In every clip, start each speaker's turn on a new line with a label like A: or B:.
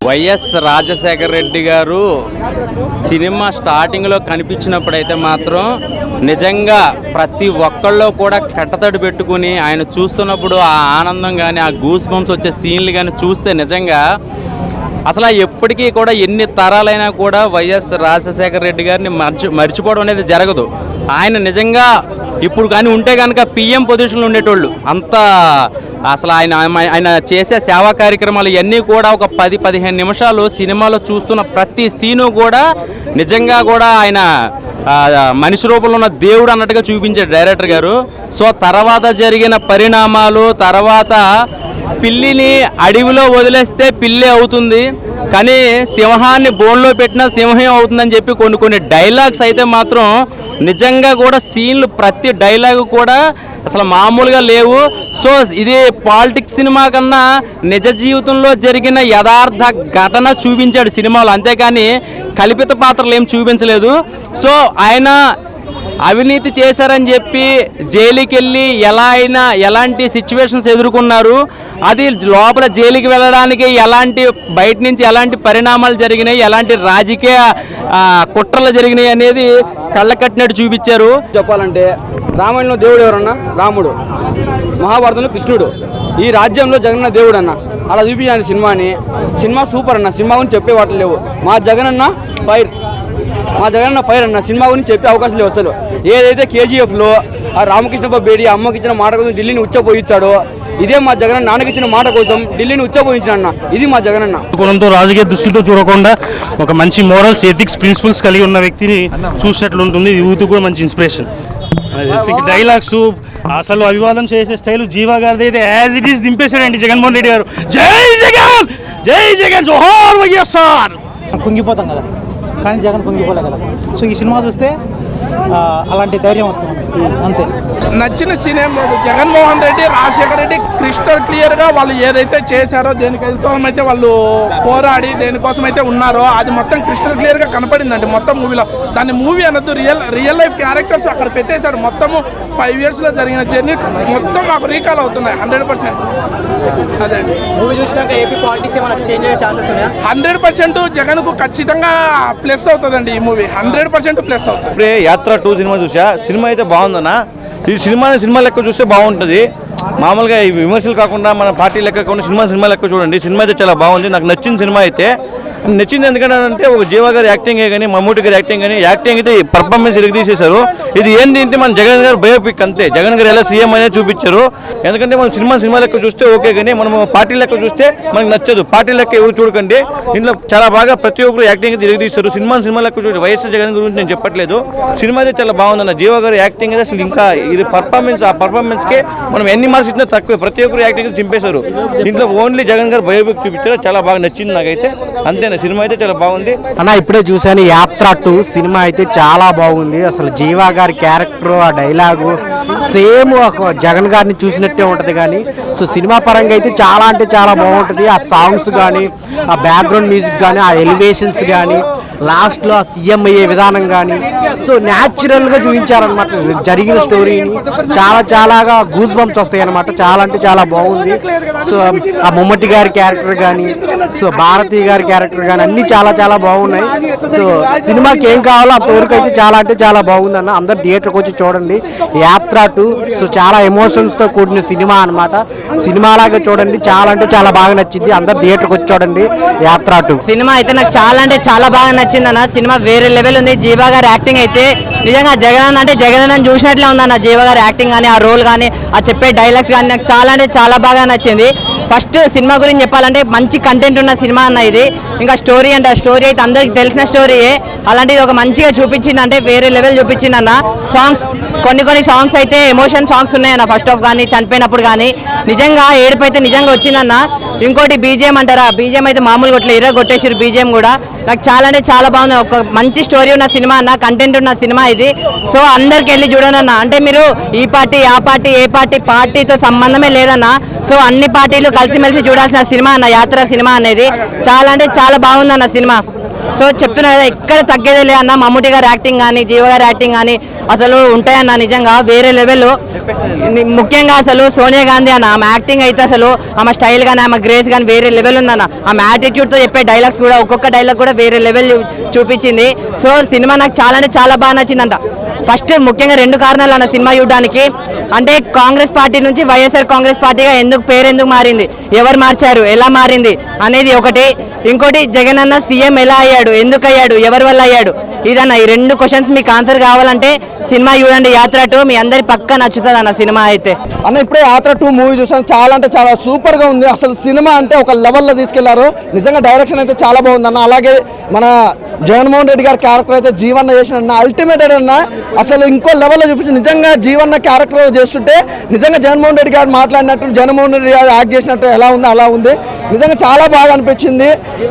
A: YS Rajasekhara Reddy గారు cinema స్టార్టింగ్లో కనిపించినప్పుడైతే మాత్రం నిజంగా ప్రతి ఒక్కళ్ళలో కూడా కట్టతడి పెట్టుకుని ఆయన చూస్తున్నప్పుడు ఆ ఆనందం కానీ ఆ గూస్ బంప్స్ వచ్చే సీన్లు కానీ చూస్తే నిజంగా అసలు ఎప్పటికీ కూడా ఎన్ని తరాలైనా కూడా వైఎస్ రాజశేఖర రెడ్డి గారిని మర్చిపోవడం అనేది జరగదు. ఆయన నిజంగా ఇప్పుడు కానీ ఉంటే కనుక పిఎం పొజిషన్లో ఉండేటోళ్ళు అంత అసలు ఆయన చేసే సేవా కార్యక్రమాలు ఇవన్నీ కూడా ఒక 10-15 నిమిషాలు సినిమాలో చూస్తున్న ప్రతి సీను కూడా నిజంగా కూడా ఆయన మనిషి రూపంలో ఉన్న దేవుడు అన్నట్టుగా చూపించాడు డైరెక్టర్ గారు. సో తర్వాత జరిగిన పరిణామాలు, తర్వాత పిల్లిని అడవిలో వదిలేస్తే పిల్లి అవుతుంది, కానీ సింహాన్ని బోన్లో పెట్టినా సింహం అవుతుందని చెప్పి కొన్ని డైలాగ్స్ అయితే మాత్రం నిజంగా కూడా సీన్లు ప్రతి డైలాగు కూడా అసలు మామూలుగా లేవు. సో ఇది పాలిటిక్స్ సినిమా కన్నా నిజ జీవితంలో జరిగిన యథార్థ ఘటన చూపించాడు సినిమాలో, అంతేకాని కల్పిత పాత్రలు ఏం చూపించలేదు. సో ఆయన అవినీతి చేశారని చెప్పి జైలుకి వెళ్ళి ఎలాంటి సిచ్యువేషన్స్ ఎదుర్కొన్నారు, అది లోపల జైలుకి వెళ్ళడానికి బయట నుంచి ఎలాంటి పరిణామాలు జరిగినాయి, ఎలాంటి రాజకీయ కుట్రలు జరిగినాయి అనేది కళ్ళ కట్టినట్టు చూపించారు.
B: చెప్పాలంటే రామాయణంలో దేవుడు ఎవరన్నా? రాముడు. మహాభారతంలో కృష్ణుడు. ఈ రాజ్యంలో జగనన్న దేవుడు అన్న. అలా చూపించాను సినిమాని. సినిమా సూపర్ అన్న. సినిమా గురించి చెప్పే వాటి లేవు. మా జగనన్న ఫైర్ అన్న. సినిమా గురించి చెప్పే అవకాశం లేవు అసలు. ఏదైతే కేజీఎఫ్లో ఆ రామకృష్ణ బేడి అమ్మకి ఇచ్చిన మాట కోసం ఢిల్లీని ఉచ్చపోయించాడో, ఇదే మా జగనన్న నాన్నకి ఇచ్చిన మాట కోసం ఢిల్లీని ఉచ్చపోయించాడన్న. ఇది మా జగనన్న.
C: కొంత రాజకీయ దృష్టితో చూడకుండా ఒక మంచి మోరల్స్, ఎథిక్స్, ప్రిన్సిపల్స్ కలిగి ఉన్న వ్యక్తిని చూసినట్లు ఉంటుంది. యూత్ కూడా మంచి ఇన్స్పిరేషన్. డైలాగ్స్ అసలు అభివాదం చేసే స్టైల్ జీవా గారిది అయితే యాజ్ ఇట్ ఈస్ దింపేశాడండి జగన్మోహన్ రెడ్డి గారు. జై జగన్, జై జగన్, జోహార్ వైఎస్ఆర్.
D: కుంగిపోతాం కదా, కానీ జగన్ కుంగిపోలే కదా. సో ఈ సినిమా చూస్తే అలాంటి ధైర్యం వస్తుంది అంతే.
E: నచ్చిన సీన్ ఏం లేదు. జగన్మోహన్ రెడ్డి, రాజశేఖర రెడ్డి క్రిస్టల్ క్లియర్గా వాళ్ళు ఏదైతే చేశారో, దేనికోసం అయితే వాళ్ళు పోరాడి దేనికోసం అయితే ఉన్నారో అది మొత్తం క్రిస్టల్ క్లియర్గా కనపడిందండి మొత్తం మూవీలో. దాన్ని మూవీ అనొద్దు, రియల్ లైఫ్ క్యారెక్టర్స్ అక్కడ పెట్టేశాడు. మొత్తము 5 yearsలో జరిగిన జర్నీ మొత్తం మాకు రీకాల్ అవుతున్నాయి 100%. అదే
D: మూవీ చూసినాక ఏపీ పాలిటిక్స్ ఏమైనా చేంజ్ అయ్యే ఛాన్సెస్ ఉన్నాయా?
E: 100% జగన్కు ఖచ్చితంగా ప్లస్ అవుతుందండి ఈ మూవీ. 100% ప్లస్ అవుతుంది.
F: ఇప్పుడే యాత్ర 2 సినిమా చూసా. సినిమా అయితే బాగుందన్న. ఈ సినిమా లెక్క చూస్తే బాగుంటుంది. మామూలుగా ఈ విమర్శలు కాకుండా మన పార్టీ లెక్క కాకుండా సినిమా లెక్క చూడండి. సినిమా అయితే చాలా బాగుంది. నాకు నచ్చిన సినిమా అయితే నచ్చింది. ఎందుకంటే ఒక జీవా గారి యాక్టింగ్ కానీ, మమ్మూటి గారి యాక్టింగ్ అయితే పర్ఫార్మెన్స్ తీసేశారు. ఇది ఏంటి అంటే మన జగన్ గారు బయోపిక్ అంతే. జగన్ గారు ఎలా సీఎం అనేది చూపించారు. ఎందుకంటే మనం సినిమా లెక్క చూస్తే ఓకే, కానీ మనం పార్టీ లెక్క చూస్తే మనకు నచ్చదు. పార్టీ లెక్క ఎవరు చూడకండి. దీంట్లో చాలా బాగా ప్రతి ఒక్కరు యాక్టింగ్ అయితే తీస్తారు. సినిమా లెక్క చూడండి. వైఎస్ జగన్ గురించి నేను చెప్పట్లేదు. సినిమా అయితే చాలా బాగుందన్న. జీవా గారు యాక్టింగ్ అయితే అసలు ఇంకా ఇది ఆ పర్ఫార్మెన్స్కే మనం ఎన్ని మార్క్స్ ఇచ్చినా తక్కువే. ప్రతి ఒక్కరు యాక్టింగ్ చింపేశారు. దీంట్లో ఓన్లీ జగన్ గారు బయోపిక్ చూపించారు. చాలా బాగా నచ్చింది నాకైతే. అంతేనా, సినిమా అయితే చాలా బాగుంది
G: అన్న. ఇప్పుడే చూశాను యాత్ర 2 సినిమా అయితే చాలా బాగుంది. అసలు జీవా గారి క్యారెక్టర్, ఆ డైలాగు సేమ్ జగన్ గారిని చూసినట్టే ఉంటుంది. కానీ సో సినిమా పరంగా అయితే చాలా అంటే చాలా బాగుంటుంది. ఆ సాంగ్స్ కానీ, ఆ బ్యాక్గ్రౌండ్ మ్యూజిక్ కానీ, ఆ ఎలివేషన్స్ కానీ, లాస్ట్లో ఆ సీఎం అయ్యే విధానం కానీ సో న్యాచురల్గా చూపించారనమాట జరిగిన స్టోరీని. చాలాగా గూస్ బంప్స్ వస్తాయి అనమాట. చాలా అంటే చాలా బాగుంది. సో ఆ మమ్మటి గారి క్యారెక్టర్ కానీ, సో భారతి గారి క్యారెక్టర్ కానీ అన్నీ చాలా బాగున్నాయి. సో సినిమాకి ఏం కావాలో అంతవరకు అయితే చాలా అంటే చాలా బాగుంది అన్న. అందరు థియేటర్కి వచ్చి చూడండి యాత్ర 2. సో చాలా ఎమోషన్స్తో కూడిన సినిమా అనమాట. సినిమా లాగా చూడండి. చాలా అంటే చాలా బాగా నచ్చింది. అందరు థియేటర్కి వచ్చి చూడండి యాత్ర 2
H: సినిమా అయితే నాకు చాలా అంటే చాలా బాగా నచ్చింది అన్న. సినిమా వేరే లెవెల్ ఉంది. జీవా గారి యాక్టింగ్ అయితే నిజంగా జగన్ అంటే జగన్ చూసినట్లే ఉందన్న. జీవా గారి యాక్టింగ్ కానీ, ఆ రోల్ కానీ, ఆ చెప్పే డైలాగ్స్ కానీ నాకు చాలా అంటే చాలా బాగా నచ్చింది. ఫస్ట్ సినిమా గురించి చెప్పాలంటే మంచి కంటెంట్ ఉన్న సినిమా అన్న ఇది. ఇంకా స్టోరీ అంటే ఆ స్టోరీ అయితే అందరికి తెలిసిన స్టోరీయే. అలాంటిది ఒక మంచిగా చూపించింది అంటే వేరే లెవెల్ చూపించింది అన్న. సాంగ్స్ కొన్ని సాంగ్స్ అయితే ఎమోషన్ సాంగ్స్ ఉన్నాయన్న. ఫస్ట్ ఆఫ్ కానీ, చనిపోయినప్పుడు కానీ నిజంగా ఏడుపు అయితే నిజంగా వచ్చిందన్న. ఇంకోటి బీజిఎం అంటారా, బీజిఎం అయితే మామూలు కొట్టలే, కొట్టేసారు బీజిఎం కూడా. నాకు చాలా అంటే చాలా బాగుంది. ఒక మంచి స్టోరీ ఉన్న సినిమా అన్న, కంటెంట్ ఉన్న సినిమా ఇది. సో అందరికి వెళ్ళి చూడండి అన్న. అంటే మీరు ఈ పార్టీ ఆ పార్టీ ఏ పార్టీతో సంబంధమే లేదన్న. సో అన్ని పార్టీలు కలిసిమెలిసి చూడాల్సిన సినిమా అన్న యాత్ర సినిమా అనేది. చాలా అంటే చాలా బాగుందన్న సినిమా. సో చెప్తున్నా కదా ఎక్కడ తగ్గేదే లే అన్న. మమ్ముటి గారి యాక్టింగ్ కానీ జీవ గారి యాక్టింగ్ కానీ అసలు ఉంటాయన్న నిజంగా వేరే లెవెల్లో. ముఖ్యంగా అసలు సోనియా గాంధీ అన్న ఆమె యాక్టింగ్ అయితే అసలు ఆమె స్టైల్ కానీ ఆమె గ్రేస్ కానీ వేరే లెవెల్ ఉందన్న. ఆమె యాటిట్యూడ్తో చెప్పే డైలాగ్స్ కూడా ఒక్కొక్క డైలాగ్ కూడా వేరే లెవెల్ చూపించింది. సో సినిమా నాకు చాలా అంటే చాలా బాగా నచ్చిందంట. ఫస్ట్ ముఖ్యంగా 2 కారణాలు అన్న సినిమా చూడడానికి. అంటే కాంగ్రెస్ పార్టీ నుంచి వైఎస్ఆర్ కాంగ్రెస్ పార్టీగా పేరు ఎందుకు మారింది, ఎవరు మార్చారు, ఎలా మారింది అనేది ఒకటి. ఇంకోటి జగన్ అన్న సీఎం ఎలా అయ్యాడు, ఎందుకు అయ్యాడు, ఎవరి వల్ల అయ్యాడు, ఇదన్న. ఈ 2 క్వశ్చన్స్ మీకు ఆన్సర్ కావాలంటే సినిమా చూడండి యాత్ర 2. మీ అందరి పక్క నచ్చుతుంది అన్న సినిమా అయితే.
B: అన్న ఇప్పుడే యాత్ర 2 మూవీ చూసాను. చాలా అంటే చాలా సూపర్గా ఉంది. అసలు సినిమా అంటే ఒక లెవెల్లో తీసుకెళ్లారు. నిజంగా డైరెక్షన్ అయితే చాలా బాగుంది అన్న. అలాగే మన జగన్మోహన్ రెడ్డి గారి క్యారెక్టర్ అయితే జీవన్న చేసిన అల్టిమేటెడ్ అన్న. అసలు ఇంకో లెవెల్లో చూపించి నిజంగా జీవన్న క్యారెక్టర్ చేస్తుంటే నిజంగా జగన్మోహన్ రెడ్డి గారు మాట్లాడినట్టు, జగన్మోహన్ రెడ్డి గారు యాక్ట్ చేసినట్టు ఎలా ఉందో అలా ఉంది. నిజంగా చాలా బాగా అనిపించింది.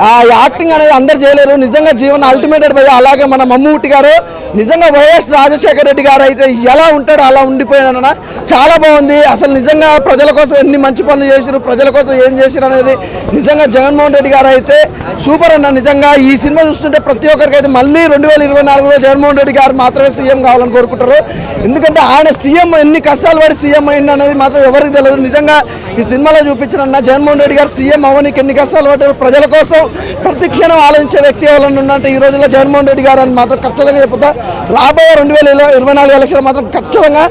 B: ఆ యాక్టింగ్ అనేది అందరు చేయలేరు. నిజంగా జీవన అల్టిమేటెడ్ భయ్య. అలాగే మన మమ్ముటి గారు నిజంగా వైఎస్ రాజశేఖర రెడ్డి గారు అయితే ఎలా ఉంటాడో అలా ఉండిపోయానన్న. చాలా బాగుంది. అసలు నిజంగా ప్రజల కోసం ఎన్ని మంచి పనులు చేశారు, ప్రజల కోసం ఏం చేశారు అనేది నిజంగా జగన్మోహన్ రెడ్డి గారు అయితే సూపర్ అన్న. నిజంగా ఈ సినిమా చూస్తుంటే ప్రతి ఒక్కరికి అయితే మళ్ళీ 2024లో జగన్మోహన్ రెడ్డి గారు మాత్రమే సీఎం కావాలని కోరుకుంటారు. ఎందుకంటే ఆయన సీఎం ఎన్ని కష్టాలు పడి సీఎం అయింది అనేది మాత్రం ఎవరికి తెలియదు. నిజంగా ఈ సినిమాలో చూపించిన జగన్మోహన్ రెడ్డి గారు సీఎం అవ్వడానికి ఎన్ని కష్టాలు పడ్డారు, ప్రజల కోసం ప్రతి క్షణం ఆలోచించే వ్యక్తి ఎవరైనా ఉన్నంటే ఈ రోజుల్లో జగన్మోహన్ రెడ్డి గారు అని మాత్రం ఖచ్చితంగా చెప్తా. రాబోయే 2024 ఎలక్షన్ మాత్రం ఖచ్చితంగా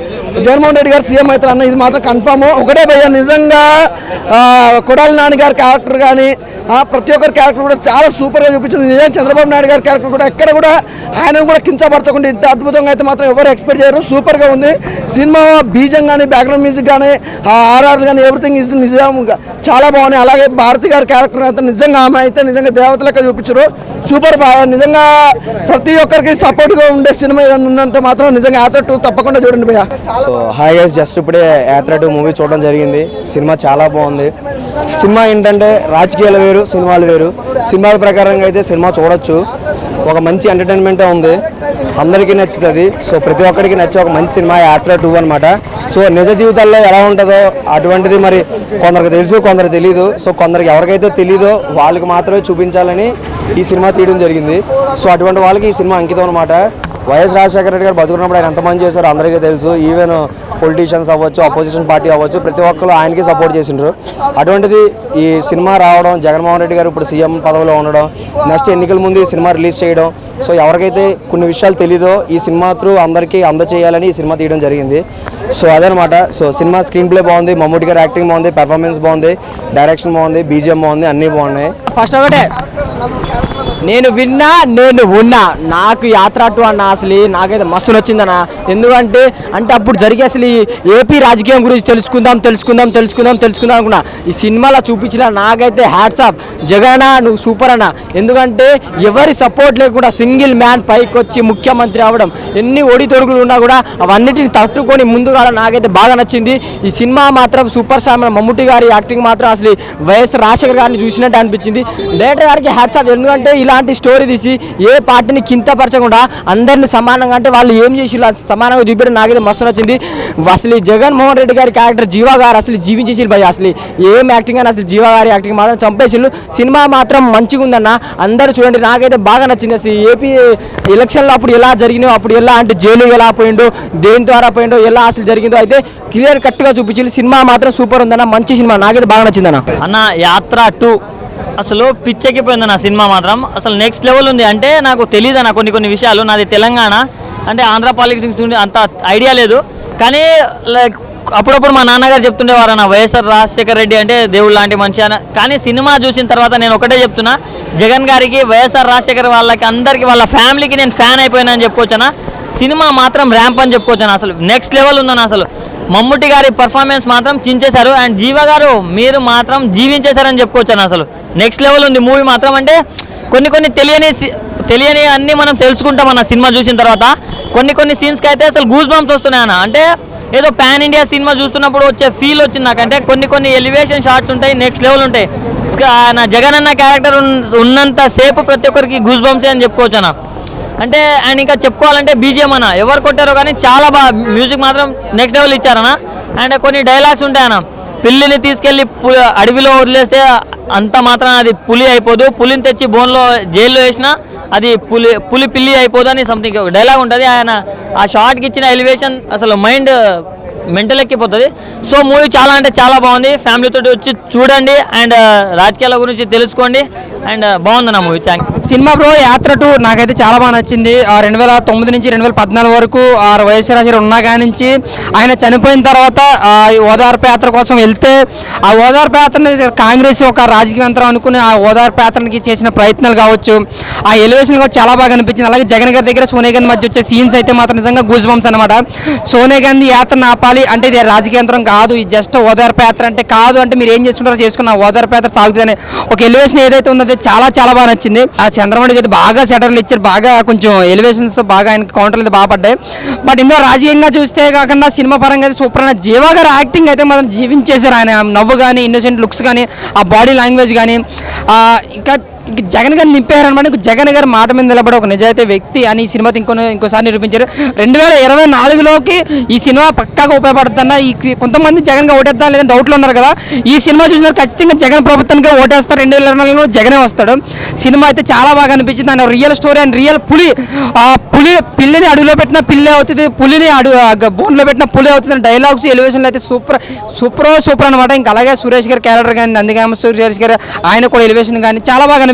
B: జగన్మోహన్ రెడ్డి గారు సీఎం అవుతారు అన్న. ఇది మాత్రం కన్ఫామ్. ఒకటే భయ్య, నిజంగా కొడాలి నాని గారి క్యారెక్టర్ కానీ ప్రతి ఒక్కరి క్యారెక్టర్ కూడా చాలా సూపర్గా చూపించింది. నిజంగా చంద్రబాబు నాయుడు గారి క్యారెక్టర్ కూడా ఎక్కడ కూడా ఆయనను కూడా కించపరచకుండా ఇంత అద్భుతంగా అయితే మాత్రం ఎవరు ఎక్స్పెక్ట్ చేయరు. సూపర్గా ఉంది సినిమా. బీజం కానీ, బ్యాక్గ్రౌండ్ మ్యూజిక్ కానీ, ఆర్ఆర్ కానీ ఎవ్రీథింగ్ ఇస్ నిజంగా చాలా బాగున్నాయి. అలాగే భారతి గారి క్యారెక్టర్ అయితే నిజంగా ఆమె అయితే నిజంగా దేవత లెక్క చూపించారు. సూపర్ బాగా. నిజంగా ప్రతి ఒక్కరికి సపోర్ట్గా ఉండే సినిమా ఏదైనా ఉన్నంత మాత్రం నిజంగా యాత్ర 2 తప్పకుండా చూడండి భయ్య.
I: సో హాయ్ గైస్, జస్ట్ ఇప్పుడే యాత్ర 2 మూవీ చూడడం జరిగింది. సినిమా చాలా బాగుంది. సినిమా ఏంటంటే రాజకీయాలు వేరు, సినిమాలు వేరు. సినిమాల ప్రకారంగా అయితే సినిమా చూడొచ్చు. ఒక మంచి ఎంటర్టైన్మెంటే ఉంది, అందరికీ నచ్చుతుంది. సో ప్రతి ఒక్కరికి నచ్చే ఒక మంచి సినిమా యాత్ర 2 అనమాట. సో నిజ జీవితాల్లో ఎలా ఉంటుందో అటువంటిది మరి కొందరికి తెలుసు, కొందరు తెలీదు. సో కొందరికి ఎవరికైతే తెలీదో వాళ్ళకి మాత్రమే చూపించాలని ఈ సినిమా తీయడం జరిగింది. సో అటువంటి వాళ్ళకి ఈ సినిమా అంకితం అనమాట. వైఎస్ రాజశేఖర రెడ్డి గారు బతుకున్నప్పుడు ఆయన ఎంతమంది చేశారో అందరికీ తెలుసు. ఈవెన్ పొలిటీషియన్స్ అవ్వచ్చు, అపోజిషన్ పార్టీ అవ్వచ్చు, ప్రతి ఒక్కరు ఆయనకి సపోర్ట్ చేసిండ్రు. అటువంటిది ఈ సినిమా రావడం, జగన్మోహన్ రెడ్డి గారు ఇప్పుడు సీఎం పదవిలో ఉండడం, నెక్స్ట్ ఎన్నికల ముందు ఈ సినిమా రిలీజ్ చేయడం. సో ఎవరికైతే కొన్ని విషయాలు తెలీదో ఈ సినిమా త్రూ అందరికీ అందచేయాలని ఈ సినిమా తీయడం జరిగింది. సో అదనమాట. సో సినిమా స్క్రీన్ ప్లే బాగుంది, మమ్ముటి గారి యాక్టింగ్ బాగుంది, పెర్ఫార్మెన్స్ బాగుంది, డైరెక్షన్ బాగుంది, బీజిఎం బాగుంది, అన్నీ బాగున్నాయి.
B: ఫస్ట్ ఒకటే నేను విన్నా, నేను ఉన్నా. నాకు యాత్ర 2 అన్న అసలు నాకైతే మస్తు నచ్చిందన్న. ఎందుకంటే అప్పుడు జరిగే అసలు ఏపీ రాజకీయం గురించి తెలుసుకుందాం అనుకున్నా. ఈ సినిమాలో చూపించిన నాకైతే హ్యాట్స్ ఆఫ్. జగన్ నువ్వు సూపర్ అన్న. ఎందుకంటే ఎవరి సపోర్ట్ లేకుండా సింగిల్ మ్యాన్ పైకి వచ్చి ముఖ్యమంత్రి అవ్వడం, ఎన్ని ఒడితొడుగులు ఉన్నా కూడా అవన్నిటిని తట్టుకొని ముందుగా నాకైతే బాగా నచ్చింది. ఈ సినిమా మాత్రం సూపర్ స్టార్ మమ్ముటి గారి యాక్టింగ్ మాత్రం అసలు వైఎస్ రాజశేఖర్ గారిని చూసినట్టు అనిపించింది. డైరెక్టర్ గారికి హ్యాట్స్ ఆఫ్. ఎందుకంటే ఇలాంటి స్టోరీ తీసి ఏ పార్టీని కించపరచకుండా అందరిని సమానంగా, అంటే వాళ్ళు ఏం చేసి సమానంగా చూపించడం నాకైతే మస్తు నచ్చింది. అసలు జగన్మోహన్ రెడ్డి గారి క్యారెక్టర్ జీవా గారు అసలు జీవించేసి భయ. అసలు ఏం యాక్టింగ్ అని అసలు జీవా గారి యాక్టింగ్ మాత్రం చంపేసిళ్ళు. సినిమా మాత్రం మంచిగా ఉందన్న, అందరూ చూడండి. నాకైతే బాగా నచ్చింది. అసలు ఏపీ ఎలక్షన్లో అప్పుడు ఎలా జరిగినాయో, అప్పుడు ఎలా అంటే జైలు ఎలా పోయిండో, దేని ద్వారా పోయిండో, ఎలా అసలు జరిగిందో అయితే క్లియర్ కట్గా చూపించారు. సినిమా మాత్రం సూపర్ ఉందన్న, మంచి సినిమా. నాకైతే బాగా నచ్చిందన్న.
J: అన్న యాత్ర 2 అసలు పిచ్చెక్కిపోయింది నా సినిమా మాత్రం. అసలు నెక్స్ట్ లెవెల్ ఉంది. అంటే నాకు తెలియదు అన్న కొన్ని విషయాలు. నాది తెలంగాణ, అంటే ఆంధ్ర పాలిటిక్స్ అంత ఐడియా లేదు. కానీ లైక్ అప్పుడప్పుడు మా నాన్నగారు చెప్తుండేవారు అన్న, వైఎస్ఆర్ రాజశేఖర రెడ్డి అంటే దేవుడు లాంటి మనిషి అన్న. కానీ సినిమా చూసిన తర్వాత నేను ఒకటే చెప్తున్నా, జగన్ గారికి, వైఎస్ఆర్ రాజశేఖర్ వాళ్ళకి, అందరికీ, వాళ్ళ ఫ్యామిలీకి నేను ఫ్యాన్ అయిపోయినా అని చెప్పుకోవచ్చునా. సినిమా మాత్రం ర్యాంప్ అని చెప్పుకోవచ్చునా. అసలు నెక్స్ట్ లెవెల్ ఉందన్న. అసలు మమ్ముటి గారి పర్ఫార్మెన్స్ మాత్రం చించేశారు. అండ్ జీవ గారు మీరు మాత్రం జీవించేశారని చెప్పుకోవచ్చాను. అసలు నెక్స్ట్ లెవెల్ ఉంది మూవీ మాత్రం. అంటే కొన్ని తెలియని అన్నీ మనం తెలుసుకుంటాం అన్న సినిమా చూసిన తర్వాత. కొన్ని సీన్స్కి అయితే అసలు గూస్ బంప్స్ వస్తున్నాయి అన్న. అంటే ఏదో పాన్ ఇండియా సినిమా చూస్తున్నప్పుడు వచ్చే ఫీల్ వచ్చింది నాకు. అంటే కొన్ని ఎలివేషన్ షాట్స్ ఉంటాయి, నెక్స్ట్ లెవెల్ ఉంటాయి. నా జగన్ అన్న క్యారెక్టర్ ఉన్నంత సేపు ప్రతి ఒక్కరికి గూస్ బంప్స్ అని చెప్పుకోవచ్చు అన్న. అంటే అండ్ ఇంకా చెప్పుకోవాలంటే బీజిఎం అన్న, ఎవరు కొట్టారో కానీ చాలా బాగా మ్యూజిక్ మాత్రం నెక్స్ట్ లెవెల్ ఇచ్చారన్న. అండ్ కొన్ని డైలాగ్స్ ఉంటాయన్న, పిల్లిని తీసుకెళ్ళి అడవిలో వదిలేస్తే అంత మాత్రం అది పులి అయిపోదు, పులిని తెచ్చి బోన్లో జైల్లో వేసినా అది పులి పిల్లి అయిపోదని సంథింగ్ ఒక డైలాగ్ ఉంటుంది. ఆయన ఆ షార్ట్కి ఇచ్చిన ఎలివేషన్ అసలు మైండ్ మెంటల్ ఎక్కిపోతుంది. సో మూవీ చాలా అంటే చాలా బాగుంది. ఫ్యామిలీతో వచ్చి చూడండి అండ్ రాజకీయాల గురించి తెలుసుకోండి అండ్ బాగుంది నా movie. Thank you.
H: Cinema bro యాత్ర 2 నాకైతే చాలా బాగా నచ్చింది. 2009 నుంచి 2014 వరకు వైఎస్ రాజశేఖర్ ఉన్నా కాడి నుంచి ఆయన చనిపోయిన తర్వాత ఈ ఓదార్పు యాత్ర కోసం వెళ్తే ఆ ఓదార్పు యాత్రని కాంగ్రెస్ ఒక రాజకీయ యంత్రం అనుకుని ఆ ఓదార్పు యాత్రకి చేసిన ప్రయత్నాలు కావచ్చు, ఆ ఎలివేషన్ కూడా చాలా బాగా అనిపించింది. అలాగే జగన్ గారి దగ్గర సోనియా గాంధీ మధ్య వచ్చే సీన్స్ అయితే మాత్రం నిజంగా గూస్ బంప్స్ అనమాట. సోనియా గాంధీ యాత్ర ఆపాలి అంటే ఇది రాజకీయ యంత్రం కాదు, ఇది జస్ట్ ఓదార్పు యాత్ర అంటే కాదు, అంటే మీరు ఏం చేసుకుంటారో చేసుకున్న ఓదార్పు యాత్ర సాగుతుందని ఒక ఎలివేషన్ ఏదైతే ఉందో చాలా చాలా బాగా నచ్చింది. ఆ చంద్రబాబు అయితే బాగా సెటర్లు ఇచ్చారు, బాగా కొంచెం ఎలివేషన్స్ బాగా ఆయనకి కౌంటర్లు అయితే బాగా పడ్డాయి. బట్ ఇందులో రాజకీయంగా చూస్తే కాకుండా సినిమా పరంగా అయితే సూపర్ అయిన జీవా గారి యాక్టింగ్ అయితే మాత్రం జీవించేశారు. ఆయన నవ్వు కానీ, ఇన్నోసెంట్ లుక్స్ కానీ, ఆ బాడీ లాంగ్వేజ్ కానీ, ఇంకా జగన్ గారిని నింపారనమాట. జగన్ గారి మాట మీద నిలబడే ఒక నిజాయితీ వ్యక్తి అని ఈ సినిమాతో ఇంకోసారి నిరూపించారు. 2024లోకి ఈ సినిమా పక్కాగా ఉపయోగపడుతుందా, ఈ కొంతమంది జగన్గా ఓటేద్దాం లేదని డౌట్లు ఉన్నారు కదా, ఈ సినిమా చూసిన ఖచ్చితంగా జగన్ ప్రభుత్వానికి ఓటేస్తారు. 2024లో జగనే వస్తాడు. సినిమా అయితే చాలా బాగా అనిపించింది. ఆయన రియల్ స్టోరీ అండ్ రియల్ పిల్లిని అడుగులో పెట్టిన పిల్లే అవుతుంది, పులిని బోన్లో పెట్టిన పులి అవుతుంది. డైలాగ్స్ ఎలివేషన్లు అయితే సూపర్ అనమాట. ఇంకా అలాగే సురేష్ గారి క్యారెక్టర్ కానీ, నందిగామ సురేష్ గారు ఆయన కూడా ఎలివేషన్ కానీ చాలా బాగా అనిపించింది.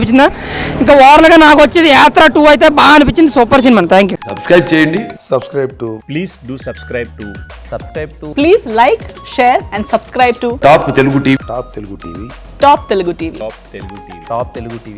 H: ఇంకా ఓవర్గా నాకు వచ్చేది యాత్ర 2 అయితే బాగా అనిపించింది. Super cinema. Thank you.
F: Subscribe చేయండి.
K: Please do subscribe to
L: Please like, share and subscribe to
F: top Telugu TV.
L: Top Telugu TV.
K: Top Telugu TV.